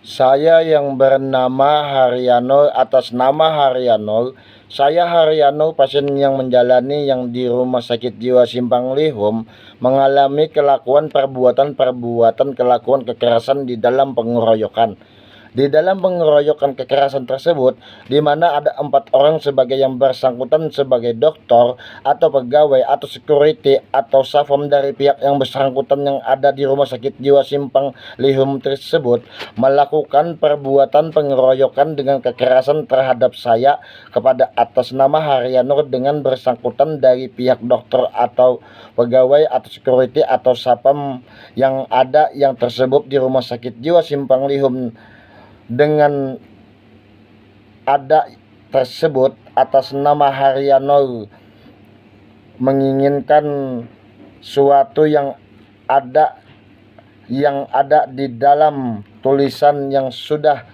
Saya yang bernama Haryono, atas nama Haryono, saya Haryono, pasien yang menjalani yang di Rumah Sakit Jiwa Simpang Lihum, mengalami perbuatan kelakuan kekerasan di dalam pengeroyokan. Di dalam pengeroyokan kekerasan tersebut, di mana ada 4 orang sebagai yang bersangkutan sebagai dokter atau pegawai atau security atau satpam dari pihak yang bersangkutan yang ada di Rumah Sakit Jiwa Simpang Lihum tersebut melakukan perbuatan pengeroyokan dengan kekerasan terhadap saya kepada atas nama Haryono dengan bersangkutan dari pihak dokter atau pegawai atau security atau satpam yang ada yang tersebut di Rumah Sakit Jiwa Simpang Lihum dengan ada tersebut atas nama Haryono menginginkan suatu yang ada di dalam tulisan yang sudah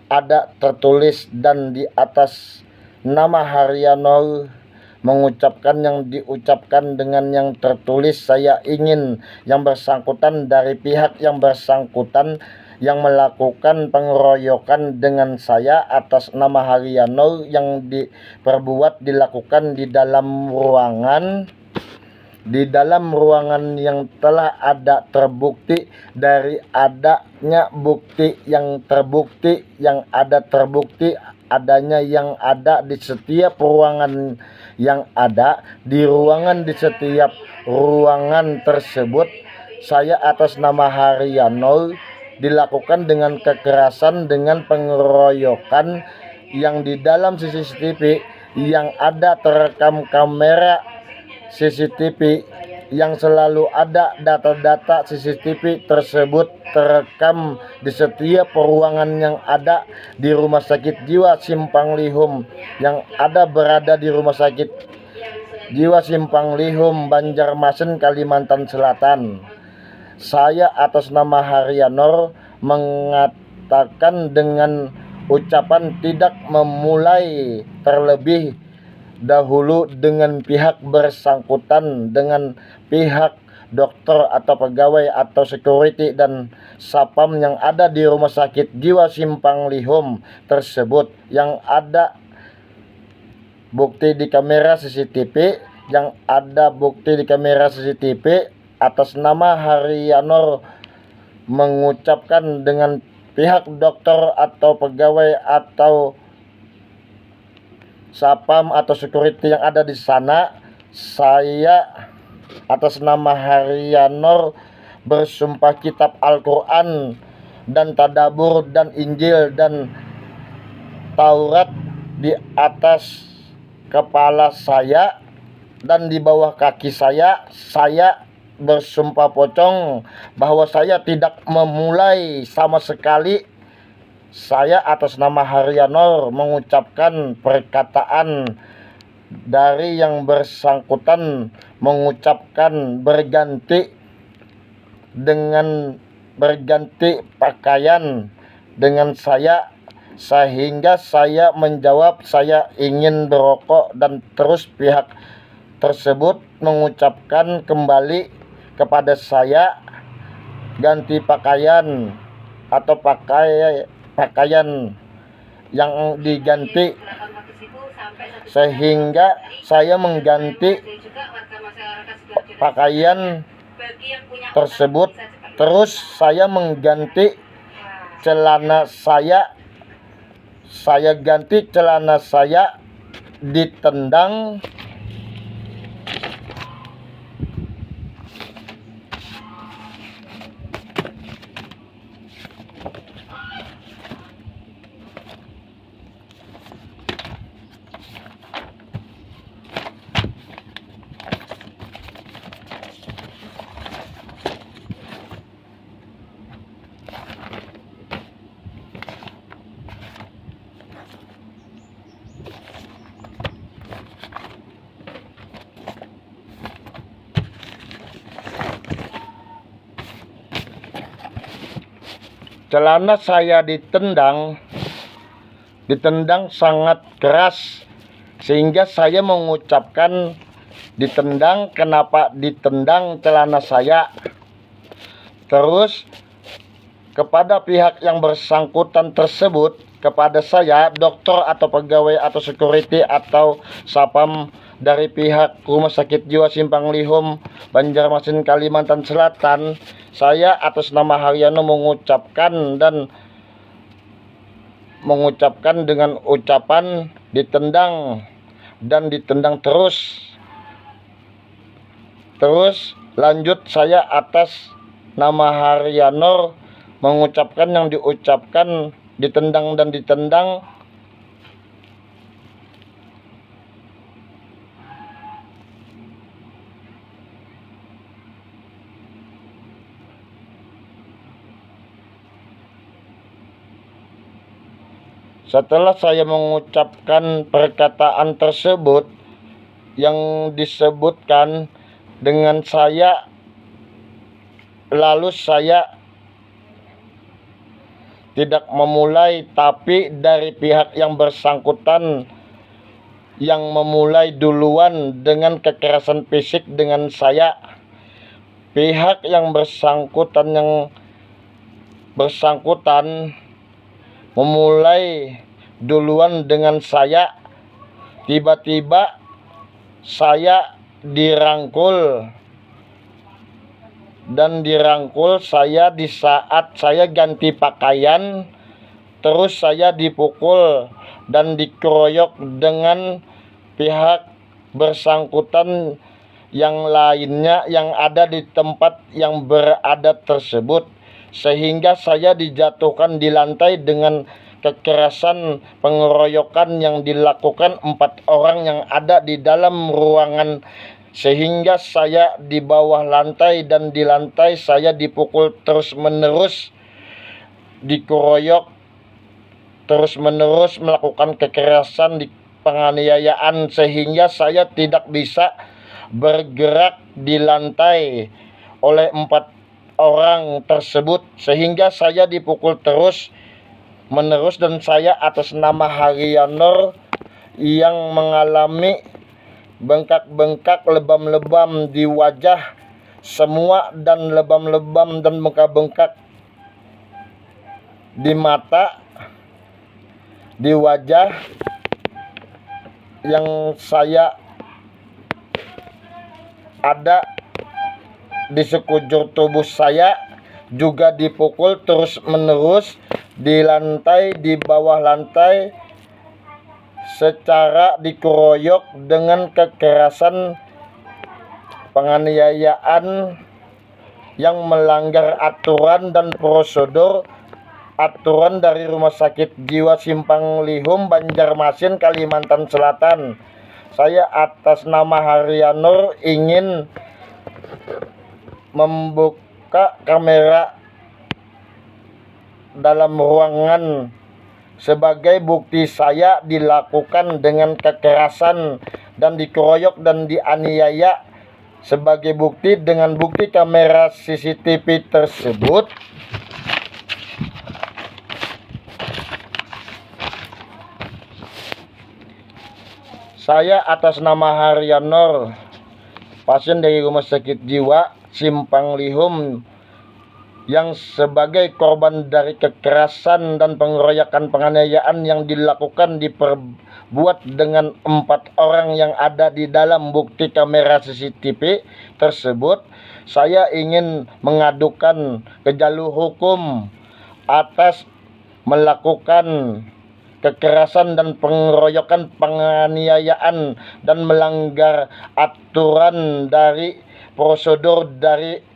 ada tertulis dan di atas nama Haryono mengucapkan yang diucapkan dengan yang tertulis. Saya ingin yang bersangkutan dari pihak yang bersangkutan yang melakukan pengeroyokan dengan saya atas nama Haryono yang dilakukan di dalam ruangan yang telah ada terbukti dari adanya bukti yang adanya yang ada di setiap ruangan yang ada di setiap ruangan tersebut. Saya atas nama Haryono dilakukan dengan kekerasan dengan pengeroyokan yang di dalam CCTV yang ada terekam kamera CCTV yang selalu ada data-data CCTV tersebut terekam di setiap ruangan yang ada di Rumah Sakit Jiwa Simpang Lihum yang ada berada di Rumah Sakit Jiwa Simpang Lihum, Banjarmasin, Kalimantan Selatan. Saya atas nama Haryono mengatakan dengan ucapan tidak memulai terlebih dahulu dengan pihak bersangkutan, dengan pihak dokter atau pegawai atau security dan satpam yang ada di Rumah Sakit Jiwa Simpang Lihum tersebut yang ada bukti di kamera CCTV atas nama Haryono mengucapkan dengan pihak dokter atau pegawai atau satpam atau security yang ada di sana. Saya atas nama Haryono bersumpah kitab Al-Quran dan Tadabur dan Injil dan Taurat di atas kepala saya dan di bawah kaki saya bersumpah pocong bahwa saya tidak memulai sama sekali. Saya atas nama Haryono mengucapkan perkataan dari yang bersangkutan mengucapkan berganti pakaian dengan saya, sehingga saya menjawab saya ingin berokok dan terus pihak tersebut mengucapkan kembali kepada saya ganti pakaian atau pakaian yang diganti, sehingga saya mengganti pakaian tersebut. Terus saya mengganti celana saya ganti celana saya ditendang. Celana saya ditendang sangat keras, sehingga saya mengucapkan ditendang, kenapa ditendang celana saya. Terus kepada pihak yang bersangkutan tersebut, kepada saya, dokter atau pegawai atau security atau sapam dari pihak Rumah Sakit Jiwa Simpang Lihum, Banjarmasin, Kalimantan Selatan, saya atas nama Haryono mengucapkan dengan ucapan ditendang dan ditendang terus. Lanjut, saya atas nama Haryono mengucapkan yang diucapkan ditendang dan ditendang. Setelah saya mengucapkan perkataan tersebut yang disebutkan dengan saya, lalu saya tidak memulai, tapi dari pihak yang bersangkutan yang memulai duluan dengan kekerasan fisik dengan saya. Pihak yang bersangkutan memulai duluan dengan saya. Tiba-tiba saya dirangkul saya di saat saya ganti pakaian, terus saya dipukul dan dikeroyok dengan pihak bersangkutan yang lainnya yang ada di tempat yang berada tersebut, sehingga saya dijatuhkan di lantai dengan kekerasan pengeroyokan yang dilakukan 4 orang yang ada di dalam ruangan, sehingga saya di bawah lantai dan di lantai saya dipukul terus-menerus, dikeroyok terus-menerus, melakukan kekerasan di penganiayaan, sehingga saya tidak bisa bergerak di lantai oleh 4 orang tersebut, sehingga saya dipukul terus-menerus. Dan saya atas nama Haryono yang mengalami bengkak-bengkak, lebam-lebam di wajah semua, dan lebam-lebam dan bengkak-bengkak di mata, di wajah, yang saya ada di sekujur tubuh saya juga dipukul terus-menerus di lantai, di bawah lantai, secara dikeroyok dengan kekerasan penganiayaan yang melanggar aturan dan prosedur aturan dari Rumah Sakit Jiwa Simpang Lihum, Banjarmasin, Kalimantan Selatan. Saya atas nama Haryono ingin membuka kamera dalam ruangan sebagai bukti saya dilakukan dengan kekerasan dan dikeroyok dan dianiaya. Sebagai bukti, dengan bukti kamera CCTV tersebut, saya atas nama Haryono, pasien dari Rumah Sakit Jiwa Simpang Lihum, yang sebagai korban dari kekerasan dan pengeroyokan penganiayaan yang diperbuat dengan 4 orang yang ada di dalam bukti kamera CCTV tersebut, saya ingin mengadukan ke jalur hukum atas melakukan kekerasan dan pengeroyokan penganiayaan dan melanggar aturan dari prosedur dari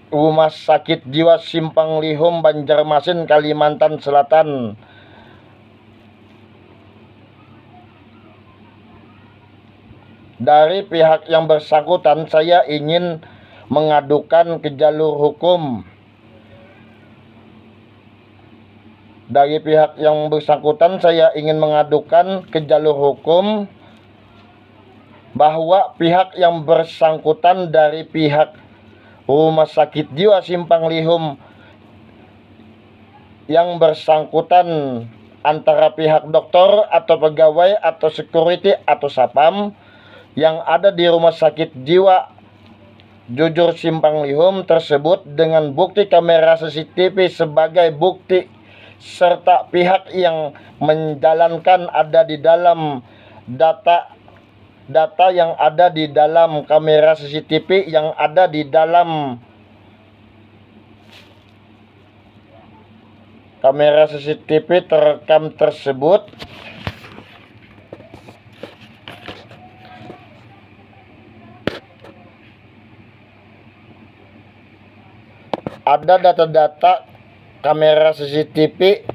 Rumah Sakit Jiwa Simpang Lihum, Banjarmasin, Kalimantan Selatan. Dari pihak yang bersangkutan, saya ingin mengadukan ke jalur hukum. Dari pihak yang bersangkutan, saya ingin mengadukan ke jalur hukum bahwa pihak yang bersangkutan dari pihak Rumah Sakit Jiwa Simpang Lihum yang bersangkutan, antara pihak dokter atau pegawai atau security atau sapam yang ada di Rumah Sakit Jiwa Jujur Simpang Lihum tersebut dengan bukti kamera CCTV sebagai bukti serta pihak yang menjalankan ada di dalam data yang ada di dalam kamera CCTV yang ada di dalam kamera CCTV terekam tersebut ada data-data kamera CCTV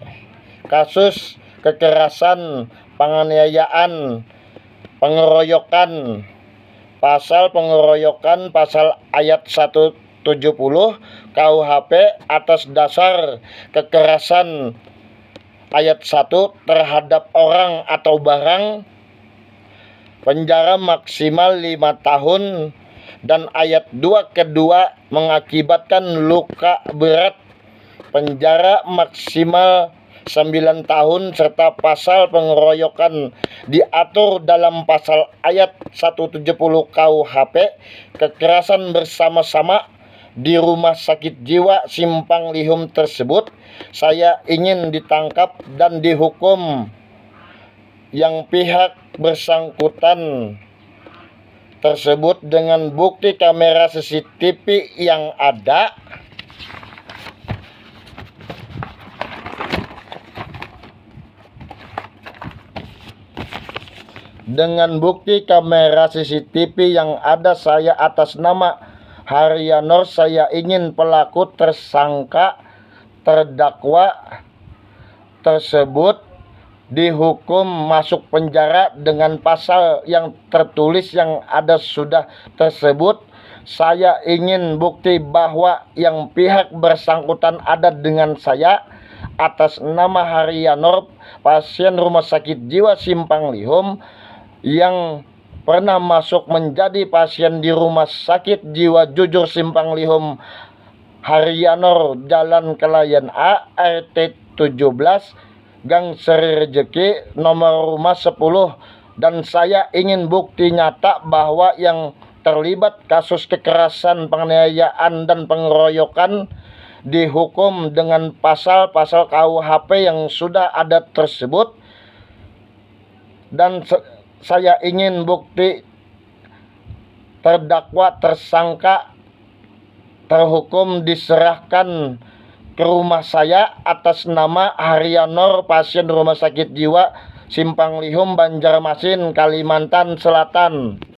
kasus kekerasan, penganiayaan, pengeroyokan, pasal pengeroyokan pasal ayat 170 KUHP atas dasar kekerasan ayat 1 terhadap orang atau barang, penjara maksimal 5 tahun, dan ayat 2 kedua mengakibatkan luka berat, penjara maksimal 9 tahun, serta pasal pengeroyokan diatur dalam pasal ayat 170 KUHP kekerasan bersama-sama di rumah sakit jiwa Simpang Lihum tersebut. Saya ingin ditangkap dan dihukum yang pihak bersangkutan tersebut dengan bukti kamera CCTV yang ada. Dengan bukti kamera CCTV yang ada, saya atas nama Haryanor, saya ingin pelaku tersangka terdakwa tersebut dihukum masuk penjara dengan pasal yang tertulis yang ada sudah tersebut. Saya ingin bukti bahwa yang pihak bersangkutan ada dengan saya atas nama Haryanor, pasien rumah sakit jiwa Simpang Lihum yang pernah masuk menjadi pasien di rumah sakit jiwa Jujur Simpang Lihum. Haryanor, Jalan Kelayan A, RT 17, Gang Seri Rejeki, nomor rumah 10, dan saya ingin bukti nyata bahwa yang terlibat kasus kekerasan, penganiayaan, dan pengeroyokan dihukum dengan pasal-pasal KUHP yang sudah ada tersebut, dan saya ingin bukti terdakwa tersangka terhukum diserahkan ke rumah saya atas nama Haryanor, pasien rumah sakit jiwa Simpang Lihum, Banjarmasin, Kalimantan Selatan.